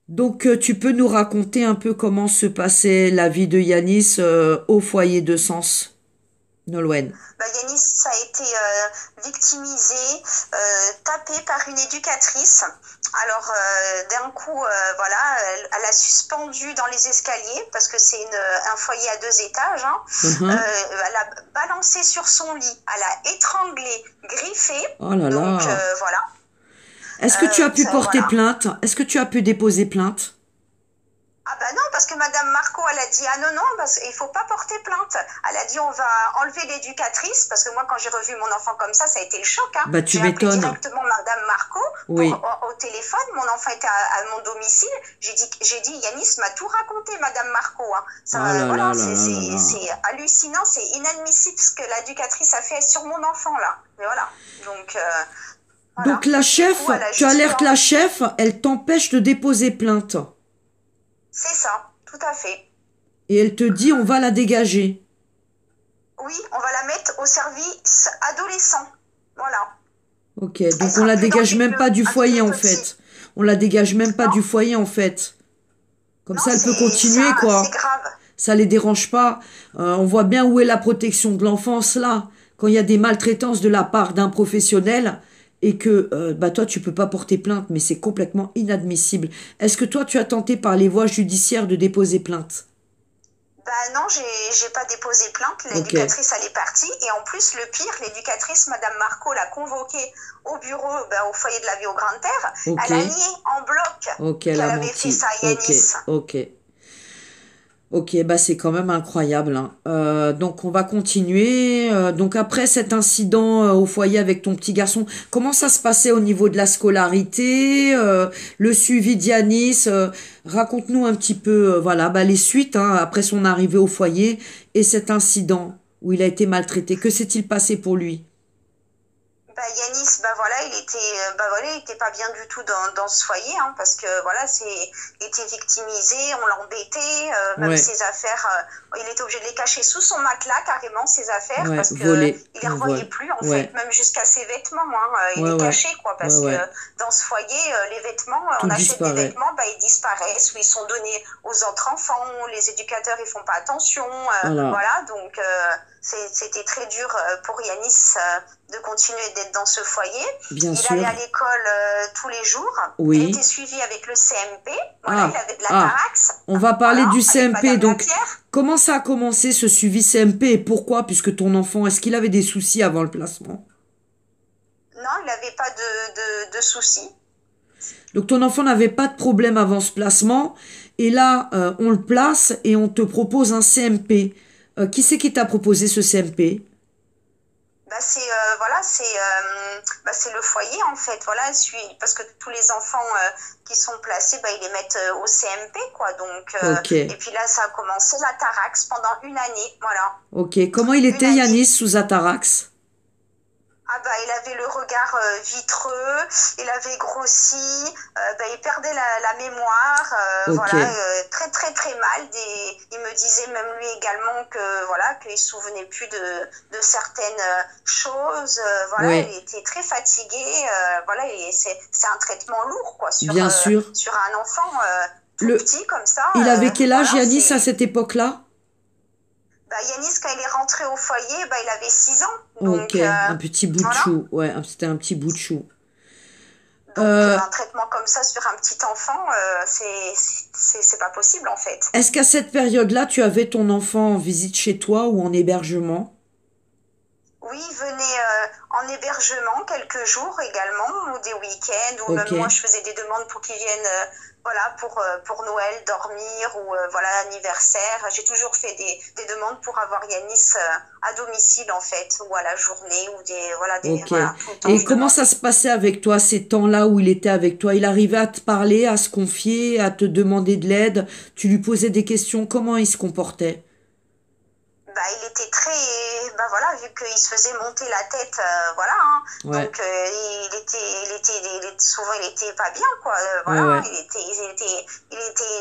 Donc, tu peux nous raconter un peu comment se passait la vie de Yanis au foyer de Sens, Nolwenn. Bah, Yanis a été victimisé, tapé par une éducatrice. Alors, d'un coup, voilà, elle a suspendu dans les escaliers parce que c'est un foyer à 2 étages. Hein. Mhm. Elle a balancé sur son lit, elle a étranglé, griffé. Oh là Donc, là. voilà. Est-ce que tu as pu porter Voilà. plainte? Est-ce que tu as pu déposer plainte? Ah bah non, parce que Madame Marco, elle a dit, ah non, non, parce qu'il faut pas porter plainte. Elle a dit, on va enlever l'éducatrice, parce que moi, quand j'ai revu mon enfant comme ça a été le choc. Hein. Bah, tu J'ai appelé m'étonnes. directement Madame Marco Oui. au téléphone. Mon enfant était à mon domicile. J'ai dit, Yanis m'a tout raconté, Madame Marco. Hein. Ça, Ah là voilà, là là là là là. c'est hallucinant, c'est inadmissible ce que l'éducatrice a fait sur mon enfant, là. Mais voilà. Donc, Donc, voilà. la Du coup, chef, elle a tu juste alertes la chef, elle t'empêche de déposer plainte. C'est ça, tout à fait. Et elle te dit, on va la dégager. Oui, on va la mettre au service adolescent. Voilà. Ok, Elle donc on sera la plus dans dégage le même pas du avec foyer les en petits. fait. On la dégage même pas du Non, foyer en fait. Comme non, ça, elle peut c'est continuer c'est quoi. grave. Ça les dérange pas. On voit bien où est la protection de l'enfance là. Quand il y a des maltraitances de la part d'un professionnel et que bah toi tu peux pas porter plainte, mais c'est complètement inadmissible. Est-ce que toi tu as tenté par les voies judiciaires de déposer plainte? Bah non, j'ai pas déposé plainte. Ok, L'éducatrice, elle est partie. Et en plus, le pire, l'éducatrice, Madame Marco, l'a convoquée au bureau, au foyer de la vie au Grand Air. ok, Elle a nié en bloc ok, elle a qu'elle avait fait ça menti. à Ok, Yanis. ok. Ok, bah c'est quand même incroyable, hein. Donc on va continuer. Donc après cet incident au foyer avec ton petit garçon, comment ça se passait au niveau de la scolarité, le suivi d'Yanis, raconte-nous un petit peu, voilà, bah les suites hein, après son arrivée au foyer et cet incident où il a été maltraité. Que s'est-il passé pour lui? Bah, Yanis, bah voilà, bah voilà, il était pas bien du tout dans ce foyer, hein, parce que voilà, il était victimisé, on l'embêtait, même Ouais, ses affaires, il était obligé de les cacher sous son matelas carrément ses affaires, ouais, parce que volé, il les on revoyait vole. plus en fait, Ouais, même jusqu'à ses vêtements, hein, il ouais, les ouais, cachait quoi, ouais, parce que ouais. dans ce foyer, les vêtements, Tout on achète des disparaît. vêtements, bah ils disparaissent ou ils sont donnés aux autres enfants, les éducateurs ils font pas attention, Voilà, voilà, donc c'était très dur pour Yanis de continuer d'être dans ce foyer. bien Il allait à sûr. l'école tous les jours. Il était Oui. suivi avec le CMP. Voilà, il Ah, avait de la ah, tarax. on va parler Voilà, du avec CMP. Madame Donc, Lapierre. comment ça a commencé ce suivi CMP et pourquoi? Puisque ton enfant, est-ce qu'il avait des soucis avant le placement? Non, il n'avait pas de soucis. Donc, ton enfant n'avait pas de problème avant ce placement. Et là, on le place et on te propose un CMP. Qui c'est qui t'a proposé ce CMP? Bah, voilà, c'est le foyer en fait. Voilà, parce que tous les enfants qui sont placés, bah, ils les mettent au CMP quoi. Donc, Ok, et puis là, ça a commencé la tarax pendant une année. Voilà, ok. Comment il une était année. Yanis sous Atarax? Ah bah il avait le regard vitreux, il avait grossi, bah, il perdait la mémoire, Ok, voilà, très très très mal. Il me disait même lui également que voilà qu'il se souvenait plus de certaines choses, voilà, il ouais, était très fatigué, voilà, et c'est un traitement lourd quoi bien sûr. sur un enfant tout Le, petit comme ça, il avait quel âge voilà, Yanis à c'est cette époque-là? bah, Yanis quand il est rentré au foyer, bah, il avait 6 ans, Ok, donc un petit bout de voilà. chou. Ouais, c'était un petit bout de chou. Donc, Euh, un traitement comme ça sur un petit enfant, c'est pas possible en fait. Est-ce qu'à cette période-là, tu avais ton enfant en visite chez toi ou en hébergement? Oui, il venait en hébergement quelques jours également, ou des week-ends, ou Ok, même moi je faisais des demandes pour qu'ils viennent voilà, pour Noël, dormir, ou voilà, l'anniversaire. J'ai toujours fait des demandes pour avoir Yanis à domicile en fait, ou à la journée, ou ok. voilà, tout le temps Et je comment ça demandais. se passait avec toi, ces temps-là où il était avec toi? Il arrivait à te parler, à se confier, à te demander de l'aide? Tu lui posais des questions? Comment il se comportait? Bah, il était très ben voilà, vu qu'il se faisait monter la tête, voilà, hein, Ouais. donc souvent il était pas bien, quoi, voilà, Ouais. il était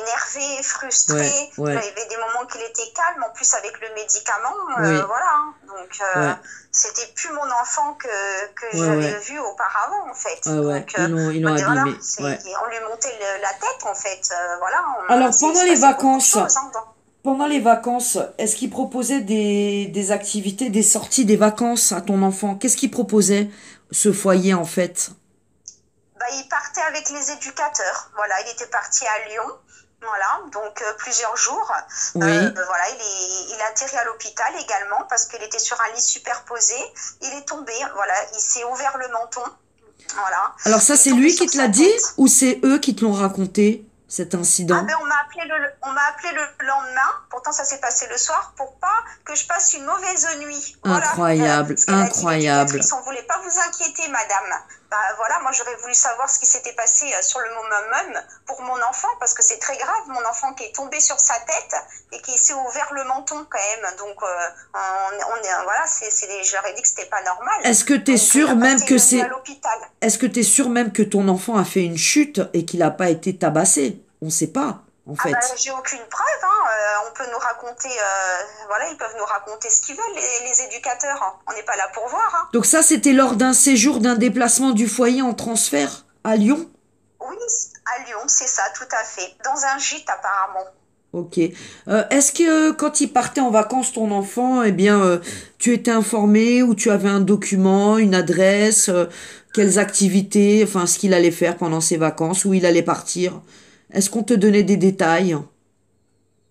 énervé, frustré, Ouais. il y avait des moments qu'il était calme, en plus avec le médicament, Oui. voilà, hein, donc Ouais. c'était plus mon enfant que Ouais, j'avais ouais. vu auparavant, en fait, Ouais. donc Ils l'ont voilà, abîmé. Ouais. on lui montait la tête, en fait, voilà, Alors, il se passait beaucoup de choses, hein, pendant les vacances, est-ce qu'il proposait des activités, des sorties, des vacances à ton enfant? Qu'est-ce qu'il proposait, ce foyer, en fait? bah, il partait avec les éducateurs. Voilà, il était parti à Lyon. Voilà, donc plusieurs jours. Oui. Voilà, il atterrit à l'hôpital également parce qu'il était sur un lit superposé. Il est tombé, voilà, il s'est ouvert le menton. Voilà. Alors ça, Il est c'est tombé lui sur qui te sa l'a dit tête. ou c'est eux qui te l'ont raconté, cet Ah incident? ben on m'a appelé le lendemain, pourtant ça s'est passé le soir, pour pas que je passe une mauvaise nuit. Voilà, Incroyable, ce qu'elle a dit incroyable. l'éducatrice, on voulait pas vous inquiéter madame. Bah voilà, moi j'aurais voulu savoir ce qui s'était passé sur le moment pour mon enfant, parce que c'est très grave, mon enfant qui est tombé sur sa tête et qui s'est ouvert le menton quand même. Donc voilà, je leur ai dit que c'était pas normal. Est-ce que tu es Donc, il sûr a même passé que une nuit à c'est... l'hôpital. Est-ce que tu es sûr même que ton enfant a fait une chute et qu'il n'a pas été tabassé? On ne sait pas, en Ah bah, fait. j'ai aucune preuve, hein. On peut nous raconter, voilà, ils peuvent nous raconter ce qu'ils veulent, les éducateurs, hein. On n'est pas là pour voir, hein. Donc ça, c'était lors d'un séjour, d'un déplacement du foyer en transfert à Lyon? Oui, à Lyon, c'est ça, tout à fait. Dans un gîte, apparemment. Ok. Est-ce que quand il partait en vacances, ton enfant, eh bien, tu étais informé ou tu avais un document, une adresse, quelles activités, enfin, ce qu'il allait faire pendant ses vacances, où il allait partir? Est-ce qu'on te donnait des détails?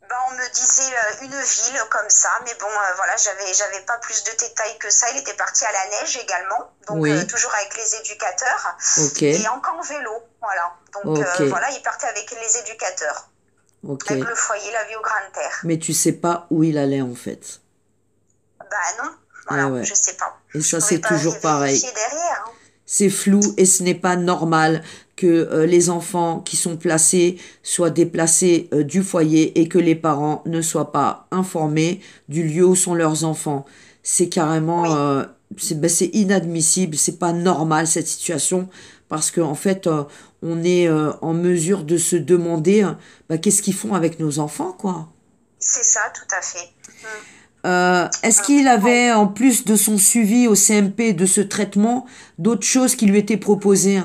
Bah, on me disait une ville comme ça, mais bon, voilà, j'avais pas plus de détails que ça. Il était parti à la neige également, donc Oui. toujours avec les éducateurs, Ok. et encore en vélo, voilà. Donc Ok. voilà, il partait avec les éducateurs, Ok. avec le foyer La Vie aux Grandes Terres. Mais tu sais pas où il allait, en fait. Bah non, Eh voilà, ouais. je sais pas. Et Je ça, pouvais c'est pas toujours pareil. vérifier derrière, hein. C'est flou et ce n'est pas normal que les enfants qui sont placés soient déplacés du foyer et que les parents ne soient pas informés du lieu où sont leurs enfants. C'est carrément, Oui. c'est inadmissible, c'est pas normal cette situation parce qu'en fait, on est en mesure de se demander qu'est-ce qu'ils font avec nos enfants, quoi. C'est ça, tout à fait. Est-ce qu'il avait, en plus de son suivi au CMP, de ce traitement, d'autres choses qui lui étaient proposées?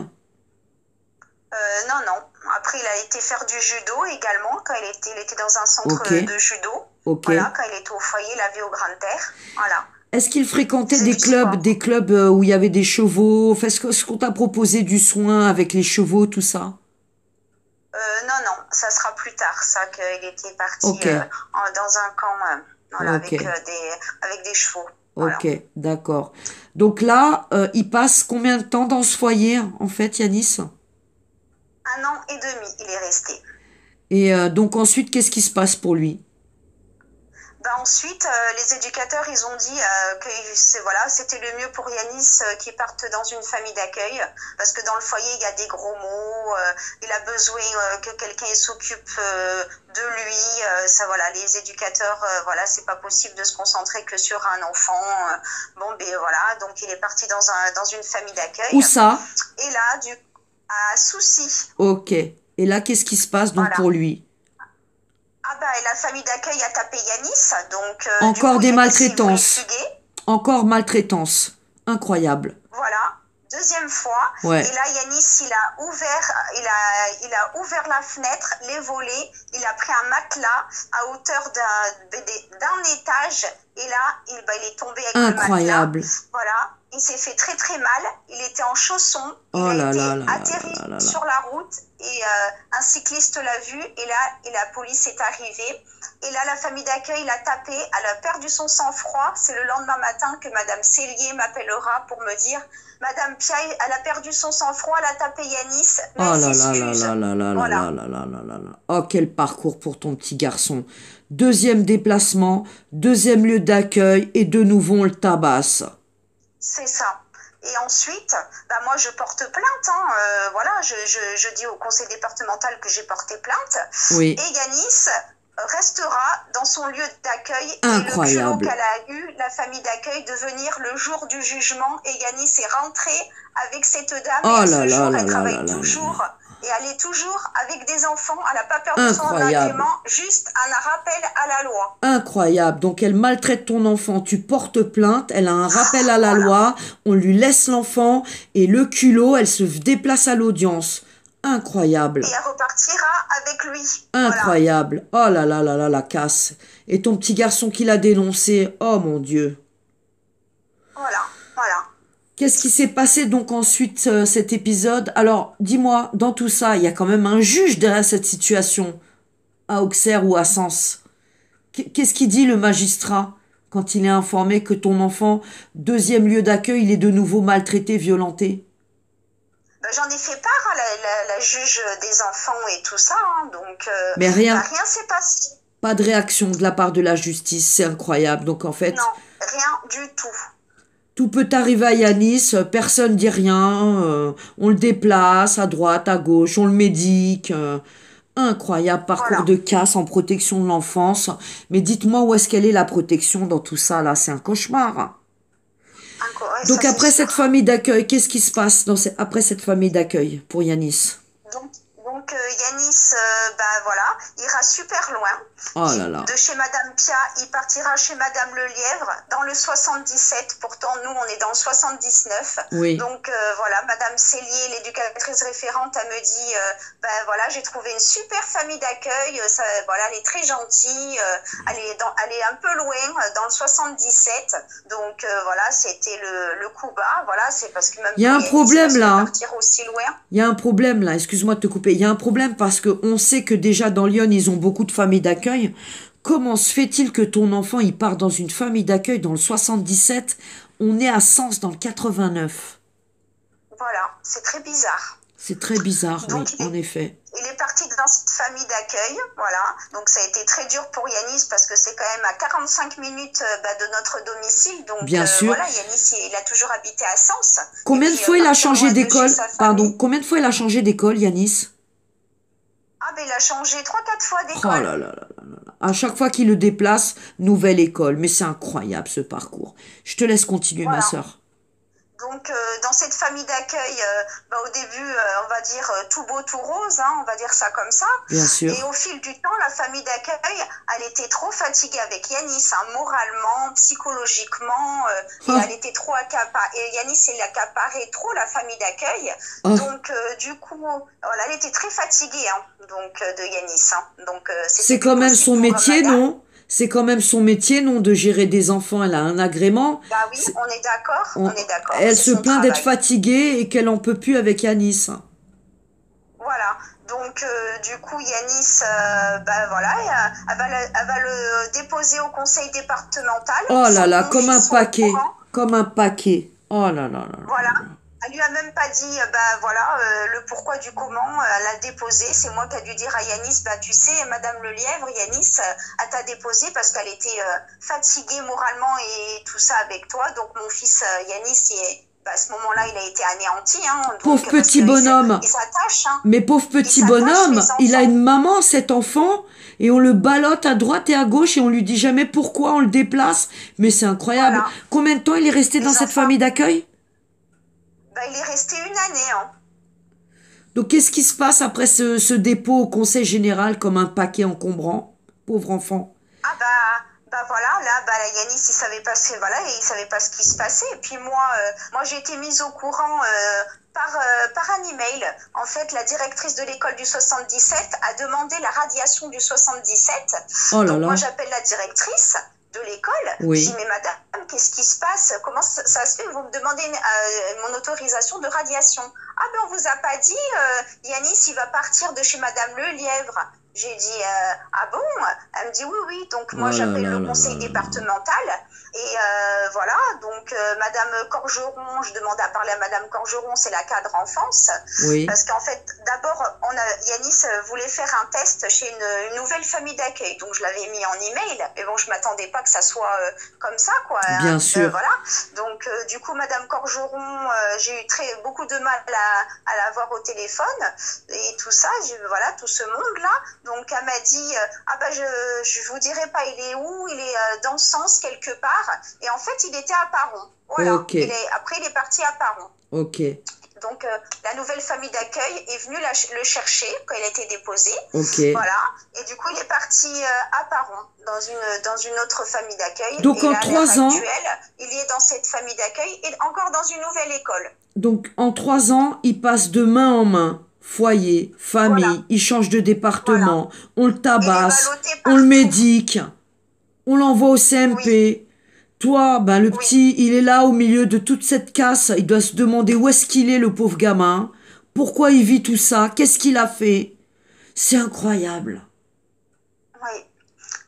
Non, non. Après, il a été faire du judo également quand il était dans un centre Ok. de judo. Ok. Voilà, quand il était au foyer La Vie aux Grandes Terres. Voilà. Est-ce qu'il fréquentait C'est des du sport. clubs où il y avait des chevaux? Enfin, est-ce qu'on t'a proposé du soin avec les chevaux, tout ça? Non, non, ça sera plus tard, ça, qu'il était parti Ok. dans un camp, voilà, Ok. avec des chevaux. Voilà. Ok, d'accord. Donc là, il passe combien de temps dans ce foyer, en fait, Yanis? 1 an et demi, il est resté. Et donc ensuite, qu'est-ce qui se passe pour lui? Bah ensuite, les éducateurs, ils ont dit que voilà, c'était le mieux pour Yanis qu'il parte dans une famille d'accueil, parce que dans le foyer, il y a des gros mots, il a besoin que quelqu'un s'occupe de lui. Ça, voilà, les éducateurs, voilà, c'est pas possible de se concentrer que sur un enfant. Bon, ben voilà, donc il est parti dans une famille d'accueil. Où ça? Et là, à Soucy. Ok. Et là, qu'est-ce qui se passe donc Voilà. pour lui? Ah bah, et la famille d'accueil a tapé Yanis, donc Encore des Yanis, maltraitances. il voulait fuguer. Encore maltraitance. Incroyable. Voilà, deuxième fois. Ouais. Et là, Yanis, il a ouvert la fenêtre, les volets, il a pris un matelas à hauteur d'un étage. Et là, il est tombé avec Incroyable. le matelas. Voilà, il s'est fait très très mal. Il était en chaussons. Il Oh a là été là là là atterri là là là. sur la route. Et un cycliste l'a vu. Et là, la police est arrivée. Et là, la famille d'accueil l'a tapé. Elle a perdu son sang-froid. C'est le lendemain matin que Madame Cellier m'appellera pour me dire Madame Piaille, elle a perdu son sang-froid, elle a tapé Yanis. Mais Oh elle là là s'excuse. là là là là Voilà. là là là là là là. Oh, quel parcours pour ton petit garçon. Deuxième déplacement, deuxième lieu d'accueil et de nouveau on le tabasse. C'est ça. Et ensuite, bah moi je porte plainte. Hein. Voilà, je dis au conseil départemental que j'ai porté plainte. Oui. Et Yanis, restera dans son lieu d'accueil. Incroyable. Et le culot qu'elle a eu, la famille d'accueil, de venir le jour du jugement. Et Yanis est rentré avec cette dame. Oh et là ce là jour, là elle là travaille là là toujours. là. Et elle est toujours avec des enfants. Elle n'a pas peur de son Incroyable. agrément. Juste un rappel à la loi. Incroyable. Donc elle maltraite ton enfant, tu portes plainte, elle a un rappel à la loi, on lui laisse l'enfant et le culot, elle se déplace à l'audience. Incroyable. Et elle repartira avec lui. Incroyable. Oh là là là là, la casse. Et ton petit garçon qui l'a dénoncé, oh mon Dieu. Voilà, voilà. Qu'est-ce qui s'est passé donc ensuite cet épisode? Alors, dis-moi, dans tout ça, il y a quand même un juge derrière cette situation, à Auxerre ou à Sens. Qu'est-ce qu'il dit le magistrat quand il est informé que ton enfant, deuxième lieu d'accueil, il est de nouveau maltraité, violenté? J'en ai fait part à la juge des enfants et tout ça, hein, donc Mais rien. Rien s'est passé. Pas de réaction de la part de la justice, c'est incroyable. Donc en fait, non, rien du tout. Tout peut arriver à Yanis, personne dit rien, on le déplace à droite, à gauche, on le médique. Incroyable parcours de casse en protection de l'enfance. Mais dites-moi où est-ce qu'elle est la protection dans tout ça là, c'est un cauchemar. Donc après cette famille d'accueil, qu'est-ce qui se passe après cette famille d'accueil pour Yanis? Donc Yanis, voilà, ira super loin. Oh là là. De chez Madame Pia, il partira chez Madame Lelièvre dans le 77. Pourtant, nous, on est dans le 79. Oui. Donc voilà, Madame Cellier, l'éducatrice référente, elle me dit, voilà, j'ai trouvé une super famille d'accueil. Voilà, elle est très gentille. Elle est un peu loin, dans le 77. Donc voilà, c'était le coup bas. Voilà, c'est parce que même il y a un problème là. Partir aussi loin. Il y a un problème là. Excuse-moi de te couper. Il y a un problème parce que on sait que déjà dans Lyon, ils ont beaucoup de familles d'accueil. Comment se fait-il que ton enfant il part dans une famille d'accueil dans le 77? On est à Sens dans le 89. Voilà, c'est très bizarre. C'est très bizarre, donc, oui, en effet. Il est parti dans cette famille d'accueil, voilà. Donc ça a été très dur pour Yanis parce que c'est quand même à 45 minutes de notre domicile. Donc bien sûr. Voilà, Yanis, il a toujours habité à Sens. Combien de fois il a changé d'école? Pardon, combien de fois il a changé d'école, Yanis? Ah ben il a changé 3-4 fois d'école. Oh là là là là là. À chaque fois qu'il le déplace, nouvelle école. Mais c'est incroyable ce parcours. Je te laisse continuer, ma sœur. Donc, dans cette famille d'accueil, au début, on va dire tout beau, tout rose, hein, on va dire ça comme ça. Bien sûr. Et au fil du temps, la famille d'accueil, elle était trop fatiguée avec Yanis, hein, moralement, psychologiquement, et elle était trop accaparée. Et Yanis, il accaparait trop la famille d'accueil. Donc, du coup, voilà, elle était très fatiguée, hein, donc, de Yanis. Hein. Donc, c'est quand même son métier, non? C'est quand même son métier, non, de gérer des enfants. Elle a un agrément. Bah oui, on est d'accord. On est d'accord. Elle se plaint d'être fatiguée et qu'elle en peut plus avec Yanis. Voilà. Donc, du coup, Yanis, voilà, elle va le déposer au conseil départemental. Oh là là, comme un paquet. Comme un paquet. Oh là là là. Voilà. Elle lui a même pas dit, voilà, le pourquoi du comment, elle a déposé. C'est moi qui a dû dire à Yanis, tu sais, Madame Lelièvre, Yanis, elle t'a déposé parce qu'elle était fatiguée moralement et tout ça avec toi. Donc, mon fils Yanis, à ce moment-là, il a été anéanti. Hein, pauvre petit bonhomme. Il s'attache. Hein. Mais pauvre petit bonhomme, il a une maman, cet enfant, et on le ballotte à droite et à gauche et on lui dit jamais pourquoi on le déplace. Mais c'est incroyable. Voilà. Combien de temps il est resté dans cette famille d'accueil? Il est resté une année. Hein. Donc, qu'est-ce qui se passe après ce dépôt au conseil général comme un paquet encombrant? Pauvre enfant. Ah voilà, là, Yanis, il savait pas ce qui se passait. Et puis moi j'ai été mise au courant par un email. En fait, la directrice de l'école du 77 a demandé la radiation du 77. Oh là Donc, là. moi, j'appelle la directrice de l'école. Oui. Je dis, mais madame, qu'est-ce qui se passe? Comment ça se fait? Vous me demandez mon autorisation de radiation. Ah ben, on vous a pas dit, Yanis, il va partir de chez madame Lelièvre. J'ai dit, ah bon? Elle me dit, oui. Donc, moi, j'appelle le conseil départemental. Et voilà, donc Madame Corgeron, je demande à parler à Madame Corgeron, c'est la cadre enfance. Oui. Parce qu'en fait, d'abord, Yanis voulait faire un test chez une nouvelle famille d'accueil. Donc, je l'avais mis en email. Mais bon, je m'attendais pas que ça soit comme ça, quoi. Bien sûr. Voilà. Donc, du coup, Madame Corgeron, j'ai eu beaucoup de mal à la voir au téléphone. Et tout ça, voilà, tout ce monde-là. Donc elle m'a dit ah bah je vous dirai pas il est où, il est dans ce sens quelque part. Et en fait il était à Paron. Voilà. Ok, Après il est parti à Paron. ok, Donc, la nouvelle famille d'accueil est venue le chercher quand il a été déposé. ok. Voilà. Et du coup, il est parti à Paron, dans une autre famille d'accueil. Donc Et en là, à l'heure 3 ans, actuelle, il est dans cette famille d'accueil et encore dans une nouvelle école. donc en 3 ans, il passe de main en main. Foyer, Voilà. famille, il change de Voilà. département, on le Il est tabasse, ballotté on le partout. médique, on l'envoie au Oui, CMP. Toi, ben le oui. petit, il est là au milieu de toute cette casse, il doit se demander où est-ce qu'il est, le pauvre gamin, pourquoi il vit tout ça, qu'est-ce qu'il a fait. C'est incroyable. Oui.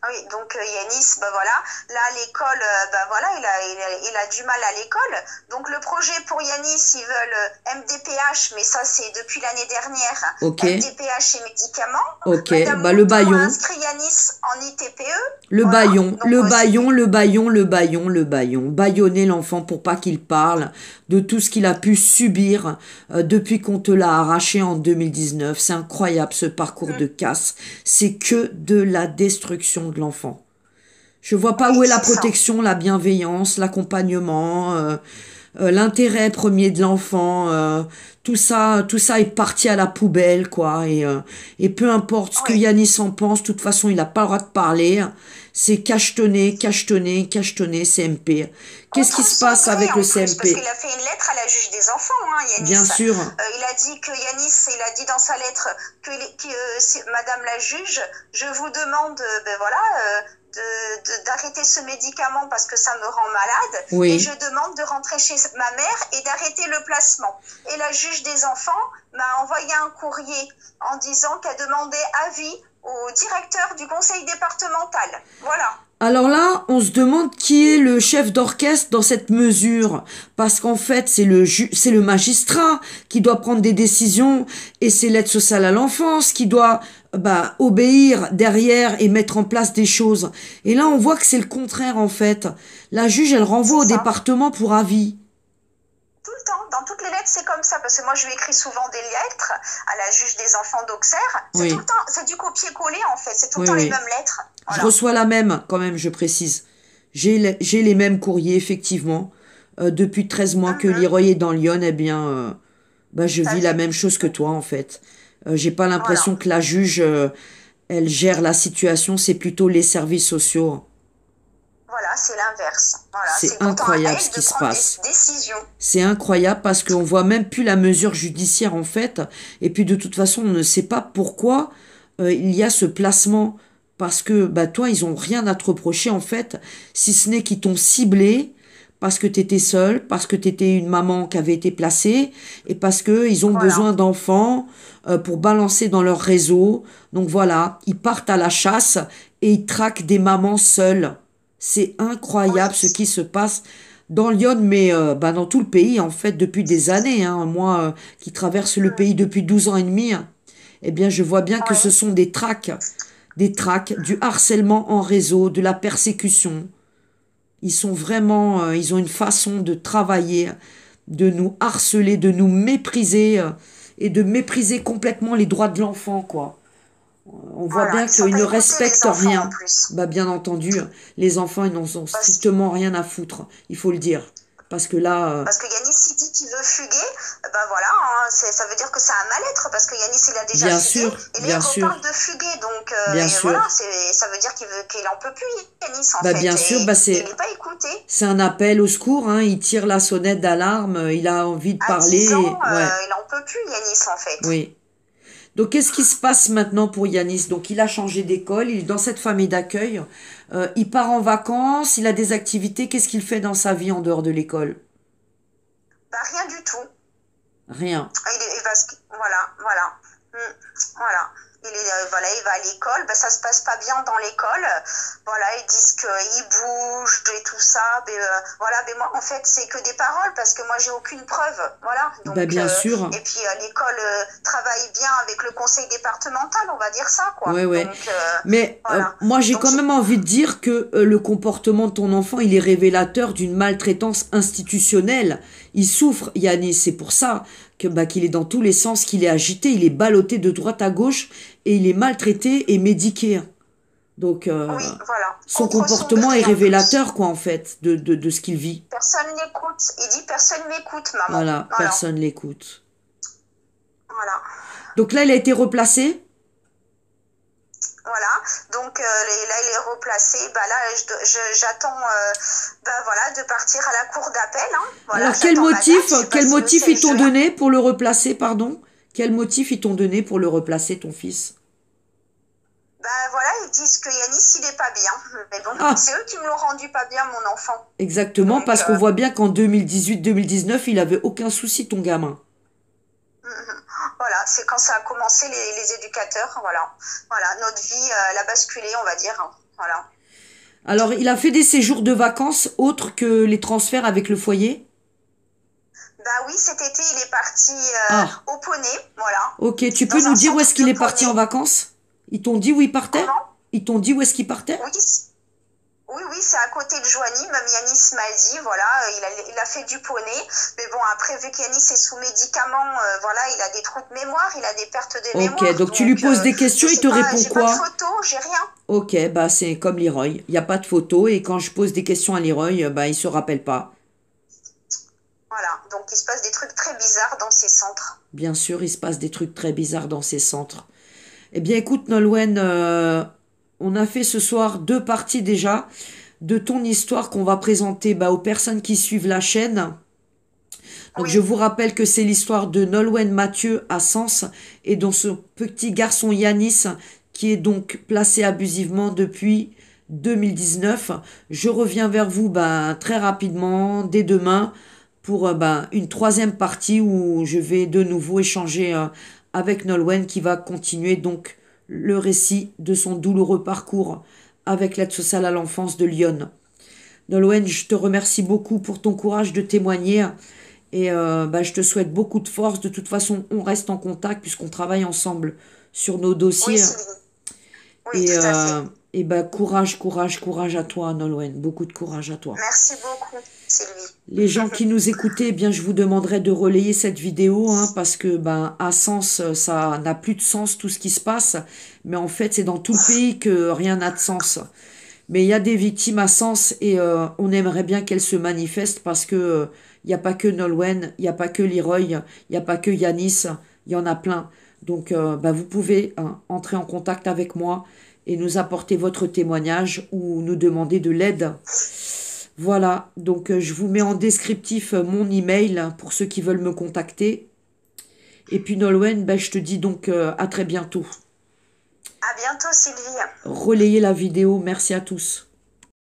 Oui, donc Yanis, ben voilà, là à l'école, ben voilà, il a du mal à l'école. Donc le projet pour Yanis, ils veulent MDPH, mais ça c'est depuis l'année dernière, Ok, MDPH et médicaments. ok, Madame bah le Mouton a baillon, inscrit Yanis en ITPE, le voilà. baillon, Donc le c'est baillon, le baillon, le baillon, le baillon. Baillonner l'enfant pour pas qu'il parle de tout ce qu'il a pu subir depuis qu'on te l'a arraché en 2019. C'est incroyable ce parcours de casse. C'est que de la destruction de l'enfant. Je vois pas oui, où est la c'est ça. protection, la bienveillance, l'accompagnement, l'intérêt premier de l'enfant. Tout ça est parti à la poubelle, quoi. Et peu importe ce que Oui. Yanis en pense, de toute façon, il n'a pas le droit de parler. C'est cachetonné, cachetonné, cachetonné, CMP. Qu'est-ce qui Contre se son passe gré avec le en plus, parce qu'il CMP? a fait une lettre à la juge des enfants, hein, Bien Yanis. sûr, Il a dit que Yanis, il a dit dans sa lettre Madame la juge, je vous demande, ben voilà, d'arrêter ce médicament parce que ça me rend malade, et je oui. demande de rentrer chez ma mère et d'arrêter le placement. Et la juge des enfants m'a envoyé un courrier en disant qu'elle demandait avis au directeur du conseil départemental. Voilà. Alors là, on se demande qui est le chef d'orchestre dans cette mesure, parce qu'en fait, c'est le magistrat qui doit prendre des décisions et c'est l'aide sociale à l'enfance qui doit obéir derrière et mettre en place des choses. Et là, on voit que c'est le contraire en fait. La juge, elle renvoie C'est au ça. département pour avis. Tout le temps, dans toutes les lettres, c'est comme ça, parce que moi je lui écris souvent des lettres à la juge des enfants d'Auxerre. C'est tout le Oui, temps, c'est du copier-coller en fait, c'est tout le oui, temps les oui. mêmes lettres. Je Voilà. reçois la même, quand même, je précise. J'ai les mêmes courriers, effectivement. Depuis 13 mois que Mhm. Leroy est dans Lyon, eh bien, je T'as vis la vu? même chose que toi, en fait. J'ai pas Voilà. l'impression que la juge, elle gère la situation, c'est plutôt les services sociaux. Voilà, c'est l'inverse. Voilà, C'est c'est pourtant à incroyable ce elle qui de se prendre des passe. décisions. C'est incroyable parce qu'on voit même plus la mesure judiciaire, en fait. Et puis, de toute façon, on ne sait pas pourquoi il y a ce placement. Parce que, toi, ils ont rien à te reprocher, en fait, si ce n'est qu'ils t'ont ciblé parce que t'étais seule, parce que t'étais une maman qui avait été placée, et parce que ils ont Voilà. besoin d'enfants pour balancer dans leur réseau. Donc voilà, ils partent à la chasse et ils traquent des mamans seules. C'est incroyable Oui. ce qui se passe dans Lyon, mais dans tout le pays, en fait, depuis des années. Hein. Moi, qui traverse le Mm. pays depuis 12 ans et demi, hein, eh bien, je vois bien que ce Oui. sont des traques, du harcèlement en réseau, de la persécution. Ils sont vraiment, ils ont une façon de travailler, de nous harceler, de nous mépriser et de mépriser complètement les droits de l'enfant, quoi. On voit Voilà. bien Ils sont qu'ils pas ne écoutés les respectent enfants en rien. plus. Bien entendu, les enfants, ils n'en ont Parce strictement rien à foutre, il faut le dire. Parce que là, Parce que Yanis, s'il dit qu'il veut fuguer, ben voilà, hein, ça veut dire que c'est un mal-être, parce que Yanis, il a déjà bien fugué, sûr, et là, il bien reparle sûr, de fuguer. Donc, bien et voilà, sûr. ça veut dire qu'il en peut plus, Yanis, en fait. Bien sûr, Et il n'est pas écouté. c'est un appel au secours, hein, il tire la sonnette d'alarme, il a envie de À 10 ans, parler, ouais, il en peut plus, Yanis, en fait. oui. Donc, qu'est-ce qui se passe maintenant pour Yanis? Donc, il a changé d'école, il est dans cette famille d'accueil, il part en vacances, il a des activités, qu'est-ce qu'il fait dans sa vie en dehors de l'école? Ben, rien du tout. Rien. Voilà, voilà. Voilà. Voilà, il va à l'école, ben, ça se passe pas bien dans l'école. Voilà, ils disent qu'il bouge et tout ça. Voilà, mais moi, en fait, c'est que des paroles parce que moi, j'ai aucune preuve. Voilà. Donc, Bien sûr, et puis, l'école travaille bien avec le conseil départemental, on va dire ça, quoi. ouais, ouais. Donc, Mais voilà. moi, j'ai Donc, quand même envie de dire que le comportement de ton enfant, il est révélateur d'une maltraitance institutionnelle. Il souffre, Yanis, c'est pour ça que bah, qu'il est dans tous les sens, qu'il est agité, il est ballotté de droite à gauche et il est maltraité et médiqué. Donc, Oui, voilà. son Contre son comportement est gré en plus. révélateur, quoi, en fait, de ce qu'il vit. Personne n'écoute. Il dit personne m'écoute, maman. Voilà, Voilà. personne l'écoute. Voilà. Donc là, il a été replacé. Voilà, donc là il est replacé. Bah là, j'attends voilà, de partir à la cour d'appel. Hein. Voilà, Alors, j'attends ma date. Je sais pas quel si le motif 16 ils t'ont juin. donné pour le replacer, pardon? Quel motif ils t'ont donné pour le replacer, ton fils? Bah voilà, ils disent que Yanis il est pas bien. Mais bon, Ah, c'est eux qui me l'ont rendu pas bien, mon enfant. exactement, Donc parce qu'on voit bien qu'en 2018-2019, il avait aucun souci, ton gamin. voilà, c'est quand ça a commencé les éducateurs. Voilà, voilà, notre vie elle a basculé, on va dire. Hein. Voilà. Alors, il a fait des séjours de vacances autres que les transferts avec le foyer? Bah oui, cet été il est parti Ah, au poney, voilà, ok, tu peux dans nous un dire où centre est-ce qu'il de est parti en poney. vacances? Ils t'ont dit où il partait? Comment? Ils t'ont dit où est-ce qu'il partait? Oui, oui, oui, c'est à côté de Joigny. Même Yanis m'a dit, voilà, il a fait du poney. Mais bon, après, vu qu'Yanis est sous médicaments, voilà, il a des trous de mémoire, il a des pertes de Ok, mémoire. donc tu lui Donc, poses des je questions, il sais te pas, répond j'ai pas de quoi? photo, j'ai rien. Ok, bah c'est comme Leroy, il n'y a pas de photo et quand je pose des questions à Leroy, bah il se rappelle pas. Voilà, donc il se passe des trucs très bizarres dans ces centres. Bien sûr, il se passe des trucs très bizarres dans ces centres. Eh bien écoute Nolwenn, on a fait ce soir 2 parties déjà de ton histoire qu'on va présenter bah, aux personnes qui suivent la chaîne. Donc je Oui, vous rappelle que c'est l'histoire de Nolwenn Mathieu à Sens et dont ce petit garçon Yanis qui est donc placé abusivement depuis 2019. Je reviens vers vous ben, très rapidement, dès demain, pour ben, une 3e partie où je vais de nouveau échanger avec Nolwenn qui va continuer donc le récit de son douloureux parcours avec l'aide sociale à l'enfance de Lyon. Nolwenn, je te remercie beaucoup pour ton courage de témoigner. Et bah, je te souhaite beaucoup de force. De toute façon, on reste en contact puisqu'on travaille ensemble sur nos oui, dossiers. Sylvie. Oui, Et, tout à euh, fait. et bah, courage, courage, courage à toi, Nolwenn. Beaucoup de courage à toi. Merci beaucoup, Sylvie. Les gens qui nous écoutaient, eh bien, je vous demanderai de relayer cette vidéo hein, parce que ben, à Sens, ça n'a plus de sens tout ce qui se passe. Mais en fait, c'est dans tout le pays que rien n'a de sens. Mais il y a des victimes à Sens et on aimerait bien qu'elles se manifestent parce que il n'y a pas que Nolwenn, il n'y a pas que Leroy, il n'y a pas que Yanis, il y en a plein. Donc bah, vous pouvez hein, entrer en contact avec moi et nous apporter votre témoignage ou nous demander de l'aide. Voilà, donc je vous mets en descriptif mon email pour ceux qui veulent me contacter. Et puis Nolwenn, bah, je te dis donc à très bientôt. À bientôt, Sylvie. Relayez la vidéo, merci à tous.